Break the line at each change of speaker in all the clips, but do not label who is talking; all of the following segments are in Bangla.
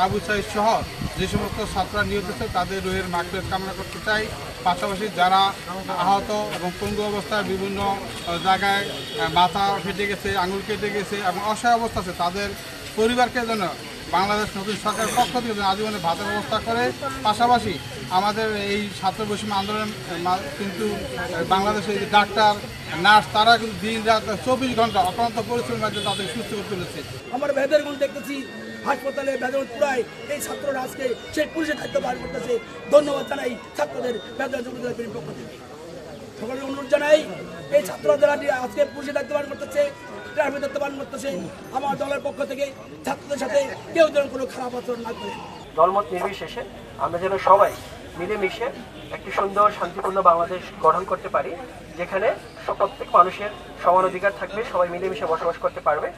আবু সাইদ সহ যে সমস্ত ছাত্ররা নিহত হয়েছে তাদের রুহের মাগফিরাত কামনা করতে চাই। পাশাপাশি যারা আহত এবং পঙ্গু অবস্থায় বিভিন্ন জায়গায় মাথা ফেটে গেছে, আঙুল কেটে গেছে এবং অসহায় অবস্থা আছে তাদের পরিবারকে যেন বাংলাদেশ নতুন সরকারের পক্ষ থেকে যেন আজীবনে ভাতার ব্যবস্থা করে। পাশাপাশি আমাদের এই ছাত্র বৈষম্য আন্দোলন কিন্তু বাংলাদেশের ডাক্তার নার্স তারা কিন্তু দিন রাত 24 ঘন্টা অক্লান্ত পরিশ্রমের মাধ্যমে তাদের সুস্থ করে তুলেছে।
আমরা বেদের গুণ দেখতেছি হাসপাতালে বেদন পুরায় এই ছাত্ররা আজকে সেই পুলিশের দায়িত্ব পালন করতেছে। ধন্যবাদ জানাই ছাত্রদের বেদন যুবদলের পক্ষ থেকে। সকলের অনুরোধ জানাই এই ছাত্ররা আজকে পুলিশের দায়িত্ব পালন করতেছে, ট্রাফিক দায়িত্ব পালন করতেছে, আমার দলের পক্ষ থেকে ছাত্রদের সাথে কেউ যেন কোনো খারাপ আচরণ না করে।
দলমত নির্বিশেষে আমরা যেন সবাই মিলেমিশে একটি সুন্দর শান্তিপূর্ণ বাংলাদেশ গঠন করতে পারি, যেখানে প্রত্যেক মানুষের সমান অধিকার থাকবে, সবাই মিলেমিশে বসবাস করতে পারবে।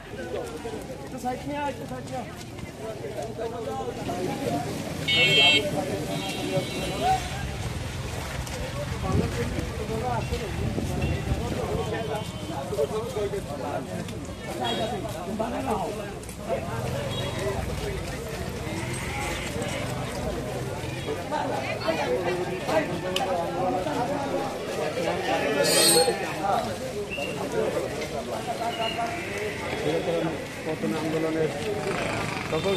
আন্দোলনের সকল